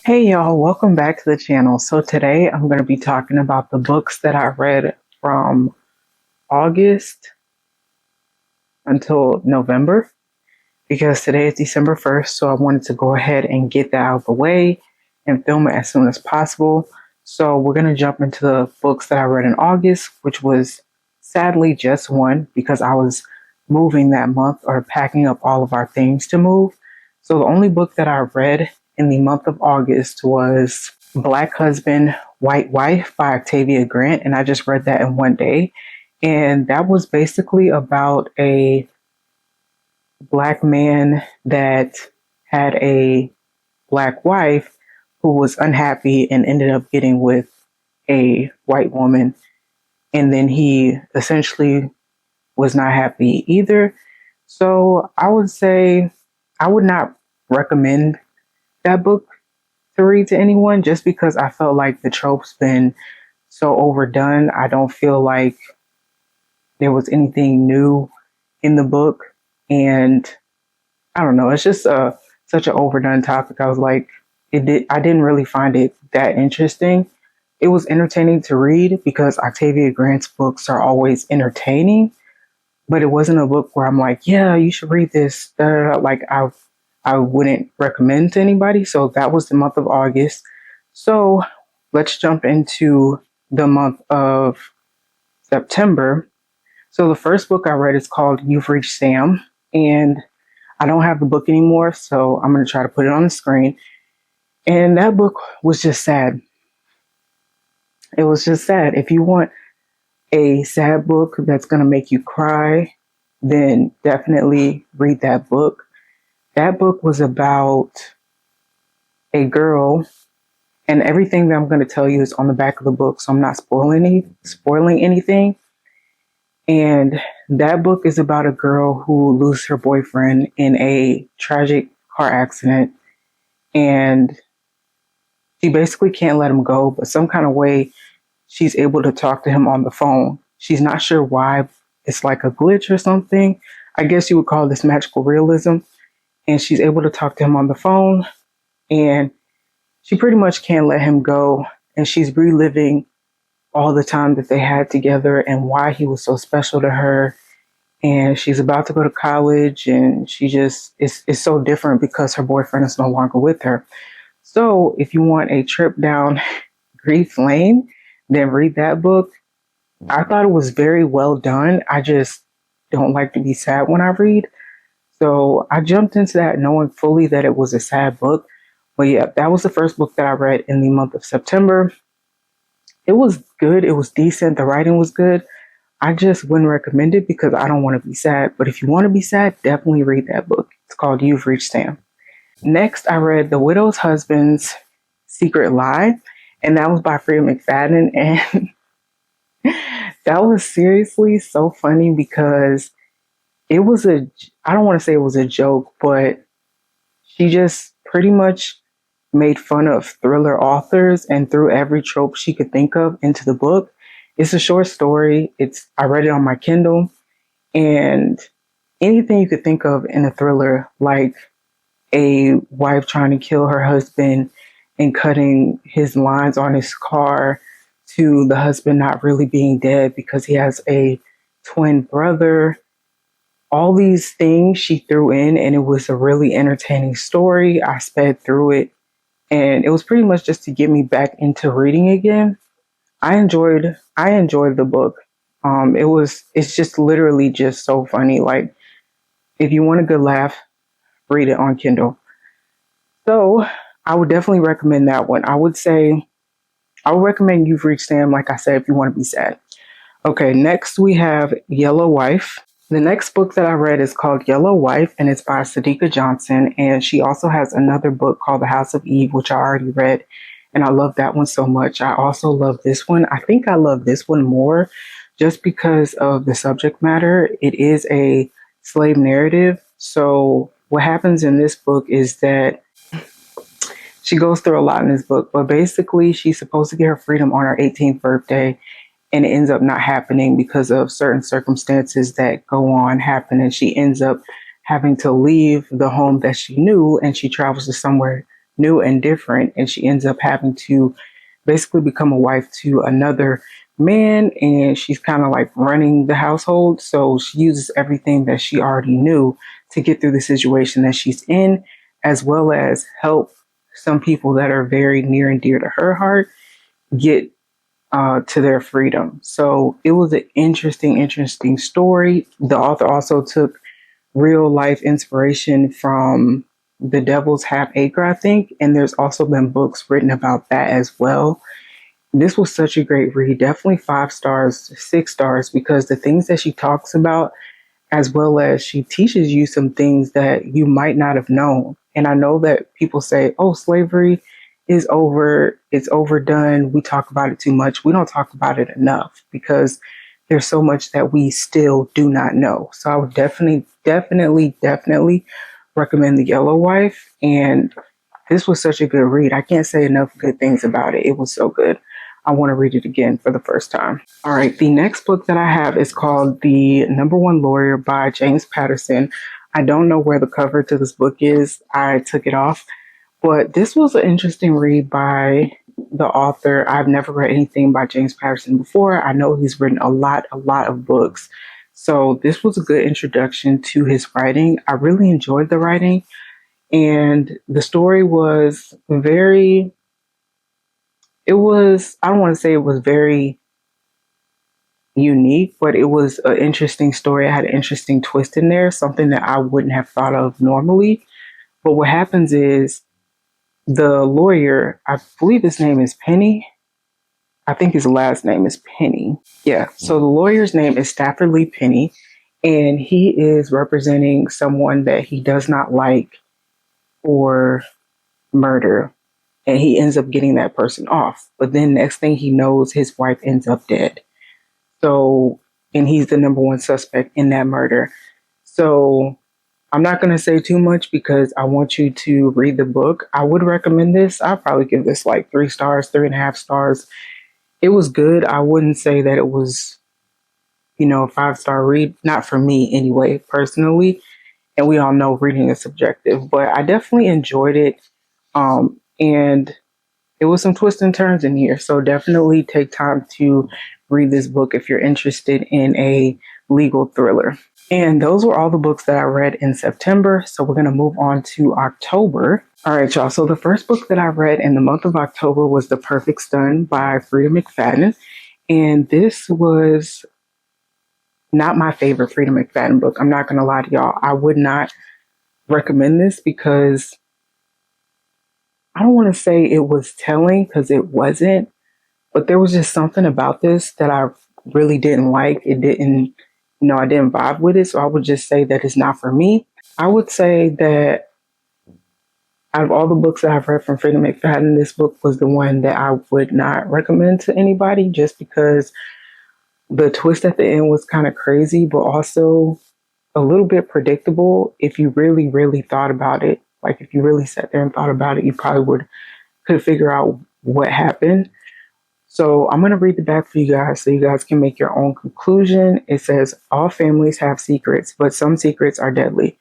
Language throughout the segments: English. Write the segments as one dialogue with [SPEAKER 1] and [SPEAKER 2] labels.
[SPEAKER 1] Hey y'all, welcome back to the channel. So today I'm going to be talking about the books that I read from August until November because today is December 1st. So I wanted to go ahead and get that out of the way and film it as soon as possible. So we're going to jump into the books that I read in August, which was sadly just one because I was moving that month or packing up all of our things to move. So the only book that I read in the month of August was Black Husband, White Wife by Octavia Grant. And I just read that in one day. And that was basically about a Black man that had a Black wife who was unhappy and ended up getting with a white woman. And then he essentially was not happy either. So I would say I would not recommend that book to read to anyone just because I felt like the trope's been so overdone. I don't feel like there was anything new in the book. And I don't know, it's just such an overdone topic. I was like, I didn't really find it that interesting. It was entertaining to read because Octavia Grant's books are always entertaining, but it wasn't a book where I'm like, yeah, you should read this. Like I wouldn't recommend to anybody. So that was the month of August. So let's jump into the month of September. So the first book I read is called You've Reached Sam, and I don't have the book anymore, so I'm going to try to put it on the screen. And that book was just sad. It was just sad. If you want a sad book that's going to make you cry, then definitely read that book. That book was about a girl, and everything that I'm going to tell you is on the back of the book, so I'm not spoiling anything. And that book is about a girl who loses her boyfriend in a tragic car accident, and she basically can't let him go, but some kind of way she's able to talk to him on the phone. She's not sure why. It's like a glitch or something. I guess you would call this magical realism. And she's able to talk to him on the phone, and she pretty much can't let him go. And she's reliving all the time that they had together and why he was so special to her. And she's about to go to college, and she just is so different because her boyfriend is no longer with her. So if you want a trip down grief lane, then read that book. I thought it was very well done. I just don't like to be sad when I read. So I jumped into that knowing fully that it was a sad book. But yeah, that was the first book that I read in the month of September. It was good. It was decent. The writing was good. I just wouldn't recommend it because I don't want to be sad. But if you want to be sad, definitely read that book. It's called You've Reached Sam. Next, I read The Widow's Husband's Secret Lie, and that was by Freida McFadden. And that was seriously so funny because I don't want to say it was a joke, but she just pretty much made fun of thriller authors and threw every trope she could think of into the book. It's a short story. I read it on my Kindle, and anything you could think of in a thriller, like a wife trying to kill her husband and cutting his lines on his car, to the husband not really being dead because he has a twin brother. All these things she threw in, and it was a really entertaining story. I sped through it, and it was pretty much just to get me back into reading again. I enjoyed the book. It's just literally just so funny. Like, if you want a good laugh, read it on Kindle. So I would definitely recommend that one. I would recommend You've Reached Sam, like I said, if you want to be sad. Okay, next we have Yellow Wife. The next book that I read is called Yellow Wife, and it's by Sadika Johnson. And she also has another book called The House of Eve, which I already read. And I love that one so much. I also love this one. I think I love this one more just because of the subject matter. It is a slave narrative. So what happens in this book is that she goes through a lot in this book, but basically she's supposed to get her freedom on her 18th birthday, and it ends up not happening because of certain circumstances that happen, and she ends up having to leave the home that she knew, and she travels to somewhere new and different, and she ends up having to basically become a wife to another man, and she's kind of like running the household. So she uses everything that she already knew to get through the situation that she's in, as well as help some people that are very near and dear to her heart get to their freedom. So it was an interesting story. The author also took real life inspiration from The Devil's Half Acre, I think, and there's also been books written about that as well. This was such a great read, definitely 5 stars, 6 stars, because the things that she talks about, as well as she teaches you some things that you might not have known. And I know that people say, oh, slavery is over, it's overdone, we talk about it too much. We don't talk about it enough because there's so much that we still do not know. So I would definitely recommend The Yellow Wife. And this was such a good read. I can't say enough good things about it. It was so good. I want to read it again for the first time. All right, the next book that I have is called The Number One Lawyer by James Patterson. I don't know where the cover to this book is. I took it off, but this was an interesting read by the author. I've never read anything by James Patterson before. I know he's written a lot of books. So this was a good introduction to his writing. I really enjoyed the writing, and the story was I don't want to say it was very unique, but it was an interesting story. It had an interesting twist in there, something that I wouldn't have thought of normally. But what happens is the lawyer, I believe his name is Penny. I think his last name is Penny. Yeah. So the lawyer's name is Stafford Lee Penny, and he is representing someone that he does not like for murder. And he ends up getting that person off. But then next thing he knows, his wife ends up dead. So, and he's the number one suspect in that murder. So I'm not going to say too much because I want you to read the book. I would recommend this. I'd probably give this like 3 stars, 3.5 stars. It was good. I wouldn't say that it was, a 5-star read. Not for me anyway, personally. And we all know reading is subjective, but I definitely enjoyed it. And it was some twists and turns in here. So definitely take time to read this book if you're interested in a legal thriller. And those were all the books that I read in September. So we're going to move on to October. All right, y'all. So the first book that I read in the month of October was The Perfect Stun by Freida McFadden. And this was not my favorite Freida McFadden book. I'm not going to lie to y'all. I would not recommend this because I don't want to say it was telling because it wasn't, but there was just something about this that I really didn't like. It didn't, I didn't vibe with it. So I would just say that it's not for me. I would say that out of all the books that I've read from Freida McFadden, this book was the one that I would not recommend to anybody just because the twist at the end was kind of crazy, but also a little bit predictable if you really, really thought about it. Like if you really sat there and thought about it, you probably could figure out what happened. So I'm going to read the back for you guys so you guys can make your own conclusion. It says, all families have secrets, but some secrets are deadly.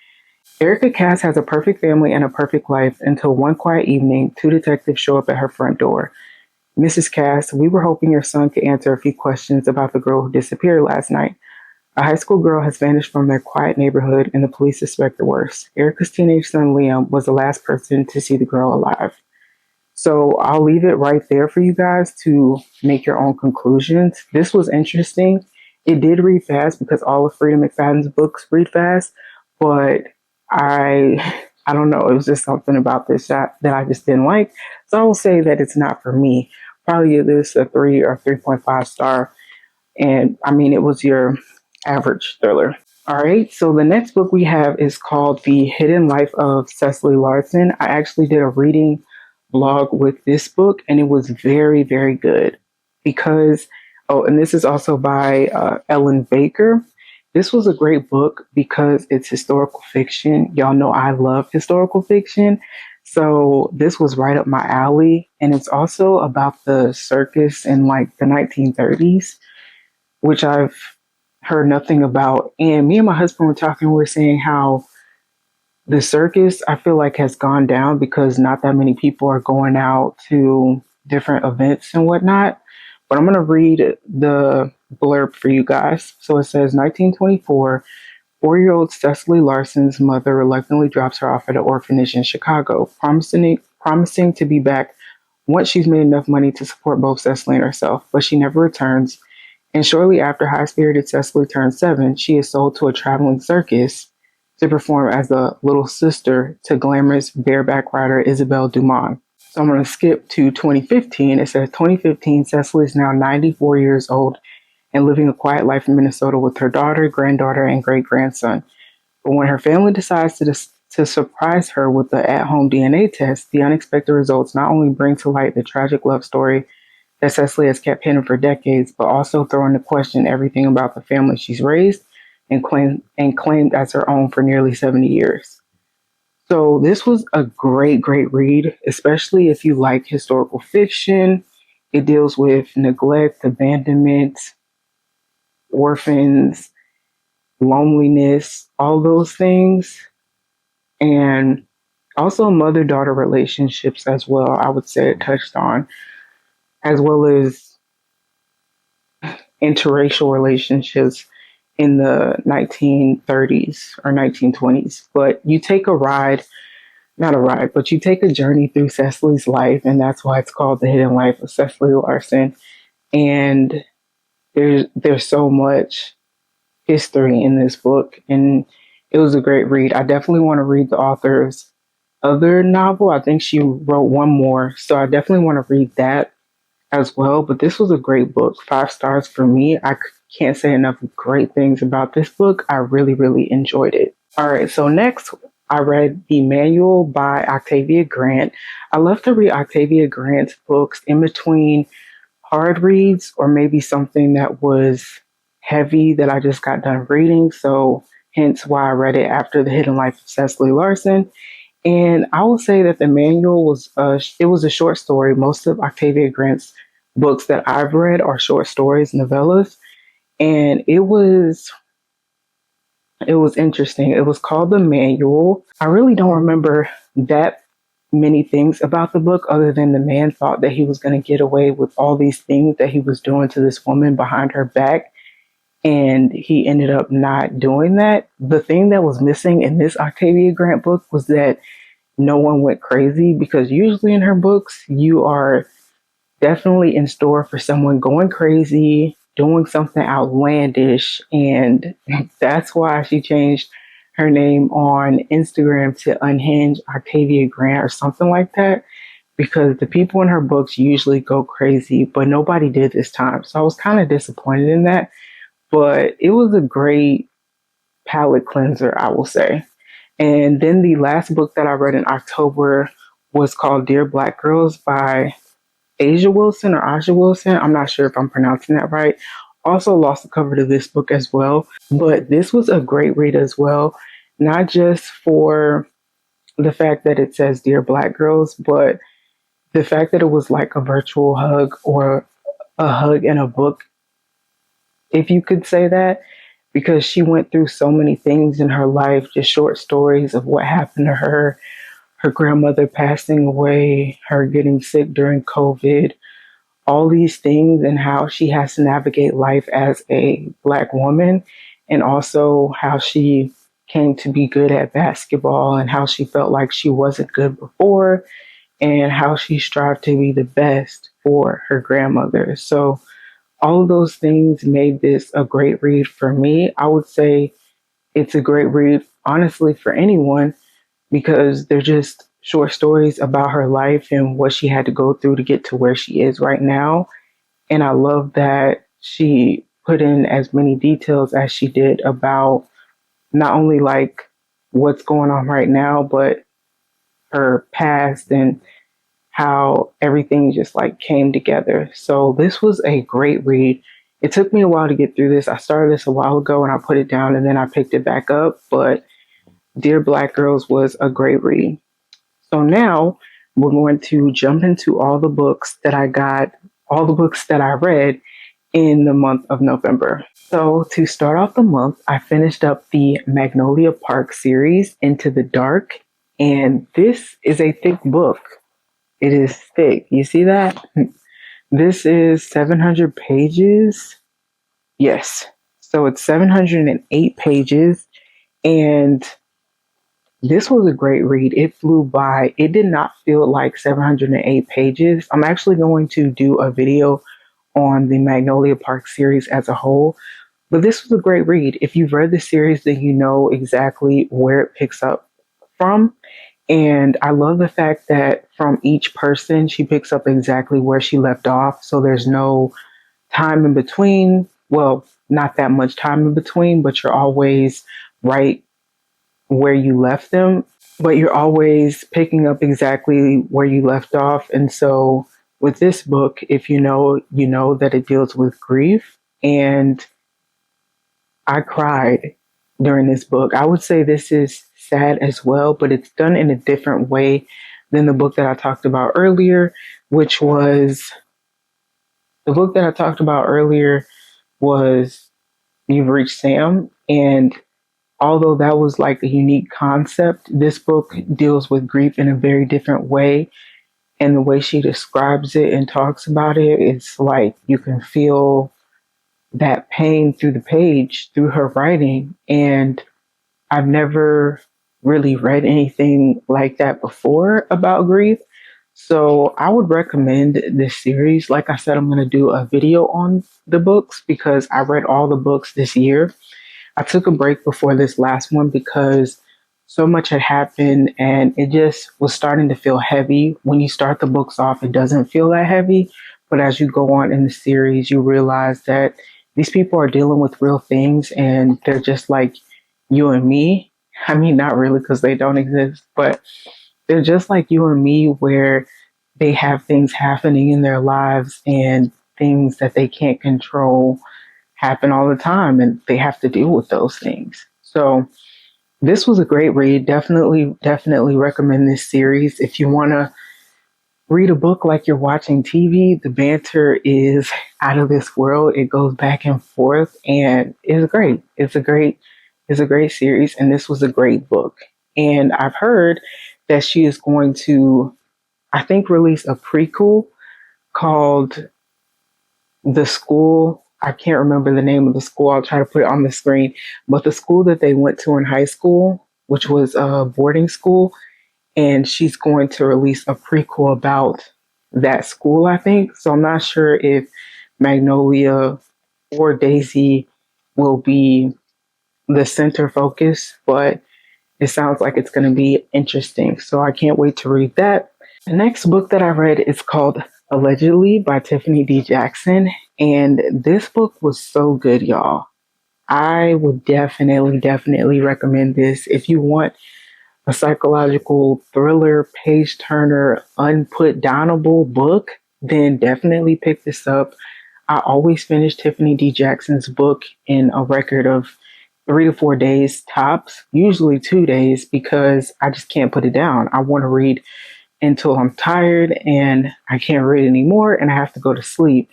[SPEAKER 1] Erica Cass has a perfect family and a perfect life until one quiet evening, 2 detectives show up at her front door. Mrs. Cass, we were hoping your son could answer a few questions about the girl who disappeared last night. A high school girl has vanished from their quiet neighborhood, and the police suspect the worst. Erica's teenage son, Liam, was the last person to see the girl alive. So I'll leave it right there for you guys to make your own conclusions. This was interesting. It did read fast because all of Freida McFadden's books read fast, but I don't know. It was just something about this that I just didn't like. So I will say that it's not for me. Probably give this a 3 or 3.5 star. And I mean, it was your average thriller. All right, so the next book we have is called The Hidden Life of Cecily Larson. I actually did a reading vlog with this book, and it was very, very good because, and this is also by Ellen Baker. This was a great book because it's historical fiction. Y'all know I love historical fiction. So this was right up my alley. And it's also about the circus in like the 1930s, which I've heard nothing about. And me and my husband were talking, we were saying how The circus, I feel like, has gone down because not that many people are going out to different events and whatnot. But I'm going to read the blurb for you guys. So it says 1924, 4-year-old Cecily Larson's mother reluctantly drops her off at an orphanage in Chicago, promising to be back once she's made enough money to support both Cecily and herself, but she never returns. And shortly after high spirited Cecily turns 7, she is sold to a traveling circus to perform as the little sister to glamorous bareback rider Isabelle Dumont. So I'm going to skip to 2015. It says 2015, Cecily is now 94 years old and living a quiet life in Minnesota with her daughter, granddaughter, and great grandson. But when her family decides to surprise her with the at home DNA test, the unexpected results not only bring to light the tragic love story that Cecily has kept hidden for decades, but also throw into question everything about the family she's raised and claimed as her own for nearly 70 years. So this was a great, great read, especially if you like historical fiction. It deals with neglect, abandonment, orphans, loneliness, all those things. And also mother-daughter relationships as well, I would say it touched on, as well as interracial relationships in the 1930s or 1920s. But you take a ride, not a ride, but you take a journey through Cecily's life, and that's why it's called The Hidden Life of Cecily Larson. And there's so much history in this book, and it was a great read. I definitely want to read the author's other novel. I think she wrote one more, so I definitely want to read that as well. But this was a great book. 5 stars for me. I can't say enough great things about this book. I really, really enjoyed it. All right, so next I read The Manual by Octavia Grant. I love to read Octavia Grant's books in between hard reads or maybe something that was heavy that I just got done reading. So hence why I read it after The Hidden Life of Cecily Larson. And I will say that The Manual was it was a short story. Most of Octavia Grant's books that I've read are short stories, novellas, and it was interesting. It was called The Manual. I really don't remember that many things about the book other than the man thought that he was going to get away with all these things that he was doing to this woman behind her back, and he ended up not doing that. The thing that was missing in this Octavia Grant book was that no one went crazy, because usually in her books you are definitely in store for someone going crazy, doing something outlandish, and that's why she changed her name on Instagram to Unhinged Octavia Grant or something like that, because the people in her books usually go crazy, but nobody did this time. So I was kind of disappointed in that, but it was a great palate cleanser, I will say. And then the last book that I read in October was called Dear Black Girls by Asia Wilson or Aja Wilson. I'm not sure if I'm pronouncing that right. Also lost the cover to this book as well. But this was a great read as well. Not just for the fact that it says Dear Black Girls, but the fact that it was like a virtual hug or a hug in a book, if you could say that, because she went through so many things in her life, just short stories of what happened to her, her grandmother passing away, her getting sick during COVID, all these things, and how she has to navigate life as a Black woman, and also how she came to be good at basketball and how she felt like she wasn't good before and how she strived to be the best for her grandmother. So all of those things made this a great read for me. I would say it's a great read, honestly, for anyone, because they're just short stories about her life and what she had to go through to get to where she is right now. And I love that she put in as many details as she did about not only like what's going on right now, but her past and how everything just like came together. So this was a great read. It took me a while to get through this. I started this a while ago and I put it down and then I picked it back up. But Dear Black Girls was a great read. So now we're going to jump into all the books that I read in the month of November. So, to start off the month, I finished up the Magnolia Park series, Into the Dark, and this is a thick book. It is thick. You see that? This is 700 pages. Yes. So, it's 708 pages, and this was a great read. It flew by. It did not feel like 708 pages. I'm actually going to do a video on the Magnolia Park series as a whole. But this was a great read. If you've read the series, then you know exactly where it picks up from. And I love the fact that from each person, she picks up exactly where she left off. So there's no time in between. Well, not that much time in between, but you're always right where you left them. But you're always picking up exactly where you left off. And so with this book, if you know that it deals with grief. And I cried during this book. I would say this is sad as well, but it's done in a different way than the book that I talked about earlier, which was the book that I talked about earlier was You've Reached Sam. And although that was like a unique concept, this book deals with grief in a very different way. And the way she describes it and talks about it, it's like you can feel that pain through the page, through her writing. And I've never really read anything like that before about grief. So I would recommend this series. Like I said, I'm going to do a video on the books because I read all the books this year. I took a break before this last one because so much had happened and it just was starting to feel heavy. When you start the books off, it doesn't feel that heavy. But as you go on in the series, you realize that these people are dealing with real things and they're just like you and me. I mean, not really because they don't exist, but they're just like you and me where they have things happening in their lives and things that they can't control happen all the time and they have to deal with those things. So this was a great read. Definitely recommend this series. If you want to read a book like you're watching TV, the banter is out of this world. It goes back and forth and it's great. It's a great series and this was a great book. And I've heard that she is going to, I think, release a prequel called The School. I can't remember the name of the school. I'll try to put it on the screen. But the school that they went to in high school, which was a boarding school, and she's going to release a prequel about that school, I think. So I'm not sure if Magnolia or Daisy will be the center focus, but it sounds like it's going to be interesting. So I can't wait to read that. The next book that I read is called Allegedly by Tiffany D. Jackson. And this book was so good, y'all. I would definitely recommend this. If you want a psychological thriller, page turner, unput downable book, then definitely pick this up. I always finish Tiffany D. Jackson's book in a record of 3 to 4 days tops, usually 2 days, because I just can't put it down. I want to read until I'm tired and I can't read anymore and I have to go to sleep.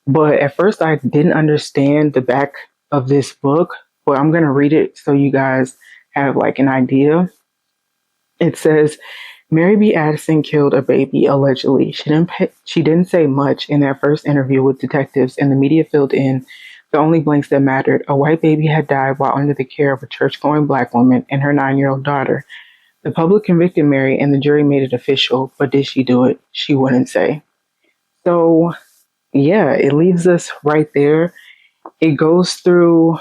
[SPEAKER 1] But at first I didn't understand the back of this book, but I'm going to read it so you guys have like an idea. It says, Mary B. Addison killed a baby, allegedly. She didn't say much in that first interview with detectives, and the media filled in the only blanks that mattered. A white baby had died while under the care of a church-going black woman and her 9-year-old daughter. The public convicted Mary, and the jury made it official, but did she do it? She wouldn't say. So, yeah, it leaves us right there. It goes through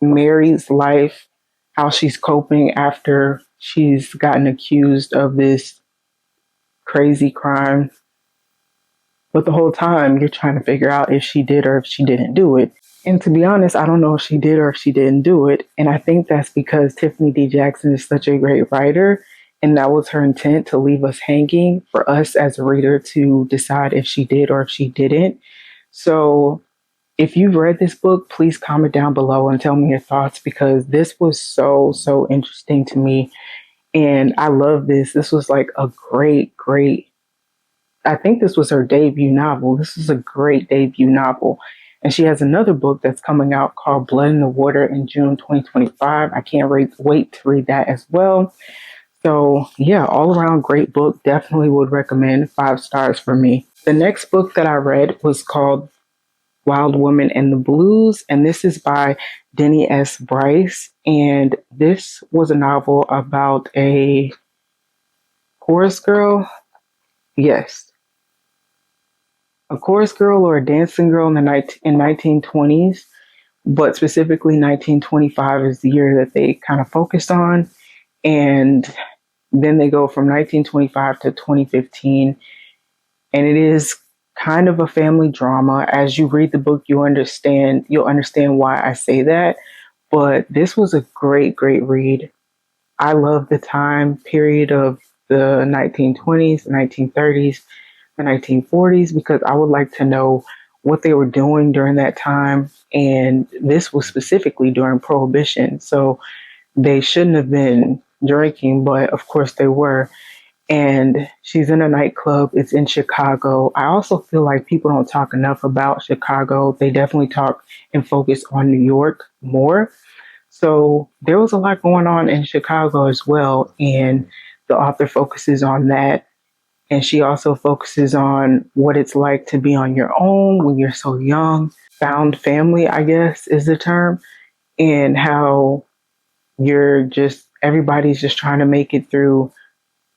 [SPEAKER 1] Mary's life, how she's coping after she's gotten accused of this crazy crime. But the whole time you're trying to figure out if she did or if she didn't do it. And to be honest, I don't know if she did or if she didn't do it. And I think that's because Tiffany D. Jackson is such a great writer. And that was her intent, to leave us hanging for us as a reader to decide if she did or if she didn't. So if you've read this book, please comment down below and tell me your thoughts, because this was so interesting to me. And I love this. This was like a great, I think this was her debut novel. This is a great debut novel. And she has another book that's coming out called Blood in the Water in June 2025. I can't wait to read that as well. So, yeah, all around great book. Definitely would recommend, 5 stars for me. The next book that I read was called Wild Woman and the Blues, and this is by Denny S. Bryce. And this was a novel about a chorus girl. Yes, a chorus girl or a dancing girl in the 1920s, but specifically 1925 is the year that they kind of focused on. And then they go from 1925 to 2015, and it is kind of a family drama. As you read the book, you'll understand why I say that. But this was a great read. I love the time period of the 1920s, 1930s, the 1940s, because I would like to know what they were doing during that time. And this was specifically during Prohibition. So they shouldn't have been drinking, but of course they were. And she's in a nightclub. It's in Chicago. I also feel like people don't talk enough about Chicago. They definitely talk and focus on New York more. So there was a lot going on in Chicago as well. And the author focuses on that. And she also focuses on what it's like to be on your own when you're so young. Found family, I guess, is the term. And how everybody's just trying to make it through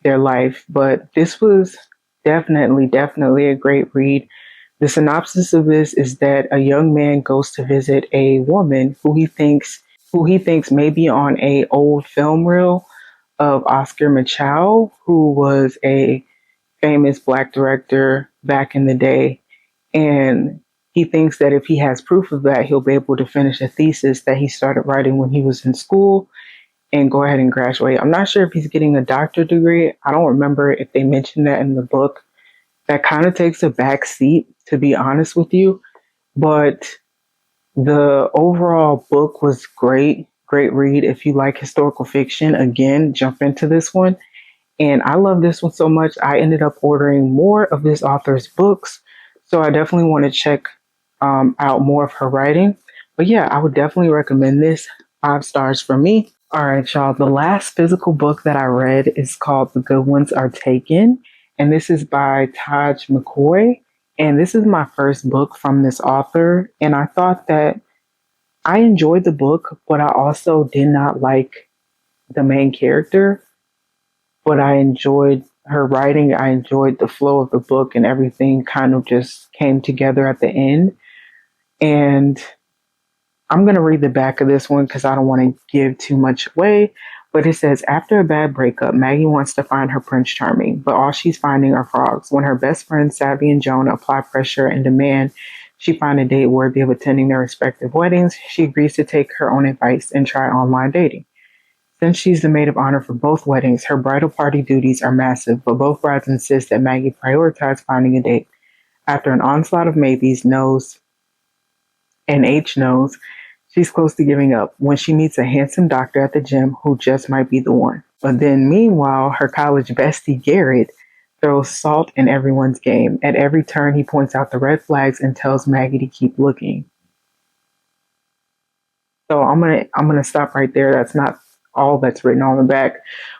[SPEAKER 1] their life. But this was definitely a great read. The synopsis of this is that a young man goes to visit a woman who he thinks may be on a old film reel of Oscar Micheaux, who was a famous Black director back in the day. And he thinks that if he has proof of that, he'll be able to finish a thesis that he started writing when he was in school and go ahead and graduate. I'm not sure if he's getting a doctorate degree. I don't remember if they mentioned that in the book. That kind of takes a back seat, to be honest with you. But the overall book was great read. If you like historical fiction, again, jump into this one. And I love this one so much, I ended up ordering more of this author's books. So I definitely want to check out more of her writing. But yeah, I would definitely recommend this. 5 stars for me. All right, y'all. The last physical book that I read is called The Good Ones Are Taken. And this is by Taj McCoy. And this is my first book from this author. And I thought that I enjoyed the book, but I also did not like the main character. But I enjoyed her writing. I enjoyed the flow of the book, and everything kind of just came together at the end. And I'm going to read the back of this one because I don't want to give too much away. But it says, after a bad breakup, Maggie wants to find her Prince Charming, but all she's finding are frogs. When her best friends, Savvy and Joan, apply pressure and demand she find a date worthy of attending their respective weddings, she agrees to take her own advice and try online dating. Since she's the maid of honor for both weddings, her bridal party duties are massive, but both brides insist that Maggie prioritize finding a date. After an onslaught of maybes, no's, and H knows, she's close to giving up when she meets a handsome doctor at the gym who just might be the one. But then, meanwhile, her college bestie, Garrett, throws salt in everyone's game. At every turn, he points out the red flags and tells Maggie to keep looking. So I'm gonna stop right there. That's not all that's written on the back,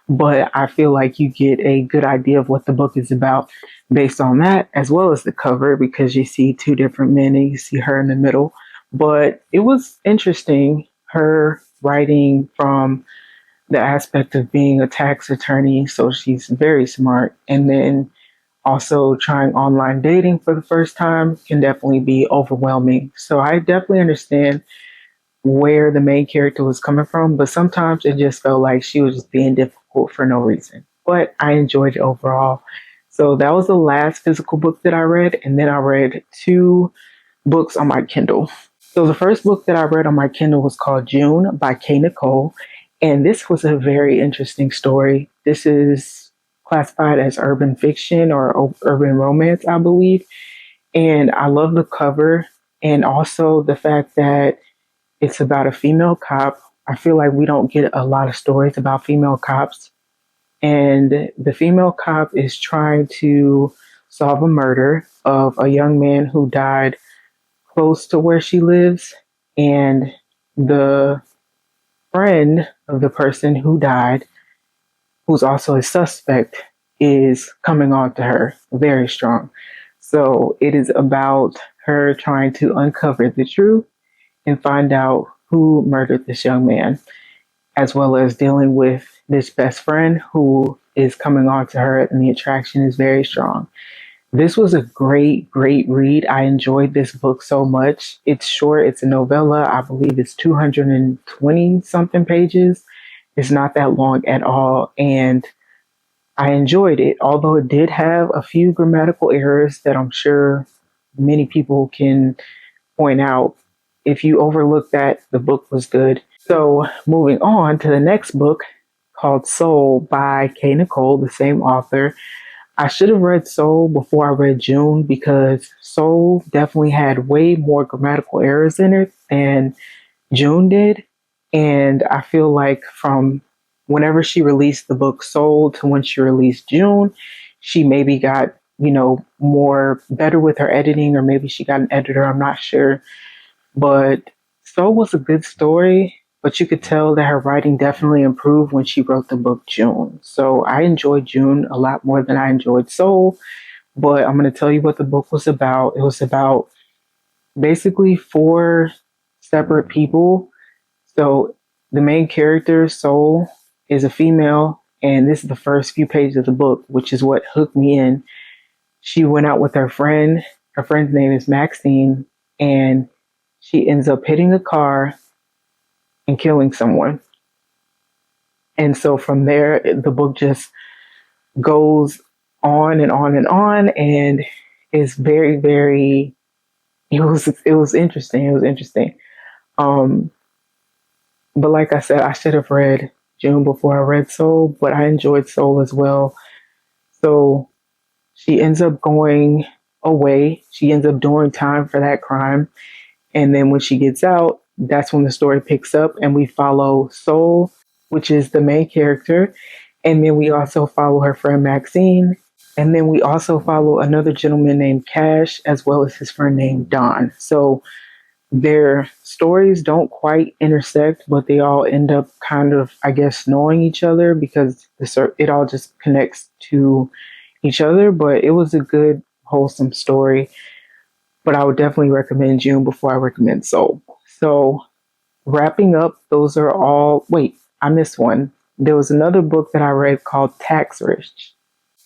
[SPEAKER 1] but I feel like you get a good idea of what the book is about based on that, as well as the cover, because you see 2 different men and you see her in the middle. But it was interesting, her writing from the aspect of being a tax attorney, so she's very smart, and then also trying online dating for the first time can definitely be overwhelming. So I definitely understand where the main character was coming from, but sometimes it just felt like she was just being difficult for no reason. But I enjoyed it overall. So that was the last physical book that I read, and then I read 2 books on my Kindle. So the first book that I read on my Kindle was called June by Kay Nicole, and this was a very interesting story. This is classified as urban fiction or urban romance, I believe. And I love the cover and also the fact that it's about a female cop. I feel like we don't get a lot of stories about female cops. And the female cop is trying to solve a murder of a young man who died close to where she lives, and the friend of the person who died, who's also a suspect, is coming on to her very strong. So it is about her trying to uncover the truth and find out who murdered this young man, as well as dealing with this best friend who is coming on to her, and the attraction is very strong. This was a great, great read. I enjoyed this book so much. It's short, it's a novella. I believe it's 220 something pages. It's not that long at all. And I enjoyed it, although it did have a few grammatical errors that I'm sure many people can point out. If you overlook that, the book was good. So, moving on to the next book called Soul by Kay Nicole, the same author. I should have read Soul before I read June because Soul definitely had way more grammatical errors in it than June did. And I feel like from whenever she released the book Soul to when she released June, she maybe got, more better with her editing, or maybe she got an editor, I'm not sure. But Soul was a good story, but you could tell that her writing definitely improved when she wrote the book June. So I enjoyed June a lot more than I enjoyed Soul. But I'm going to tell you what the book was about. It was about basically four separate people. So the main character, Soul, is a female, and this is the first few pages of the book, which is what hooked me in. She went out with her friend. Her friend's name is Maxine, and she ends up hitting a car and killing someone. And so from there, the book just goes on and on and on, and is very, very. It was interesting. It was interesting. Um, but like I said, I should have read June before I read Soul, but I enjoyed Soul as well. So she ends up going away. She ends up doing time for that crime. And then when she gets out, that's when the story picks up, and we follow Soul, which is the main character. And then we also follow her friend Maxine. And then we also follow another gentleman named Cash, as well as his friend named Don. So their stories don't quite intersect, but they all end up kind of, I guess, knowing each other because it all just connects to each other. But it was a good, wholesome story. But I would definitely recommend June before I recommend Soul. So wrapping up, those are all. Wait, I missed one. There was another book that I read called Tax Rich.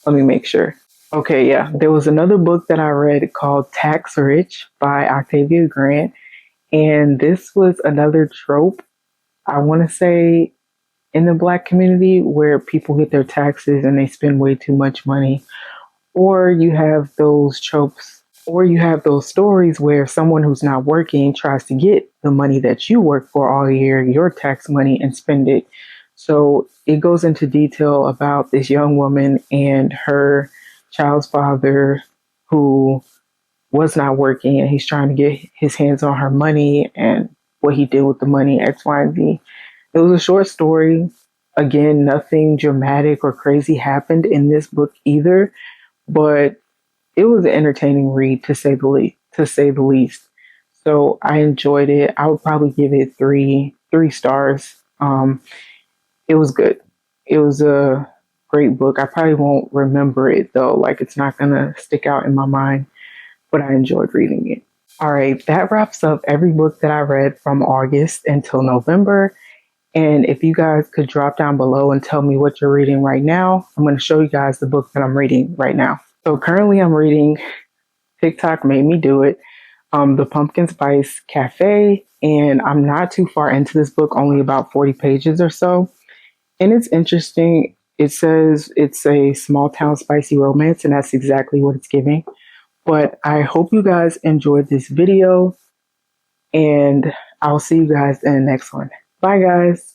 [SPEAKER 1] Let me make sure. Okay, yeah. There was another book that I read called Tax Rich by Octavia Grant. And this was another trope, I want to say, in the Black community where people get their taxes and they spend way too much money. Or you have those tropes, or you have those stories where someone who's not working tries to get the money that you work for all year, your tax money, and spend it. So it goes into detail about this young woman and her child's father who was not working, and he's trying to get his hands on her money and what he did with the money, X, Y, and Z. It was a short story. Again, nothing dramatic or crazy happened in this book either, but it was an entertaining read to say the least. So I enjoyed it. I would probably give it three stars. It was good. It was a great book. I probably won't remember it though. Like, it's not gonna stick out in my mind, but I enjoyed reading it. All right, that wraps up every book that I read from August until November. And if you guys could drop down below and tell me what you're reading right now, I'm going to show you guys the book that I'm reading right now. So currently I'm reading TikTok Made Me Do It, The Pumpkin Spice Cafe. And I'm not too far into this book, only about 40 pages or so. And it's interesting. It says it's a small town spicy romance, and that's exactly what it's giving. But I hope you guys enjoyed this video, and I'll see you guys in the next one. Bye, guys.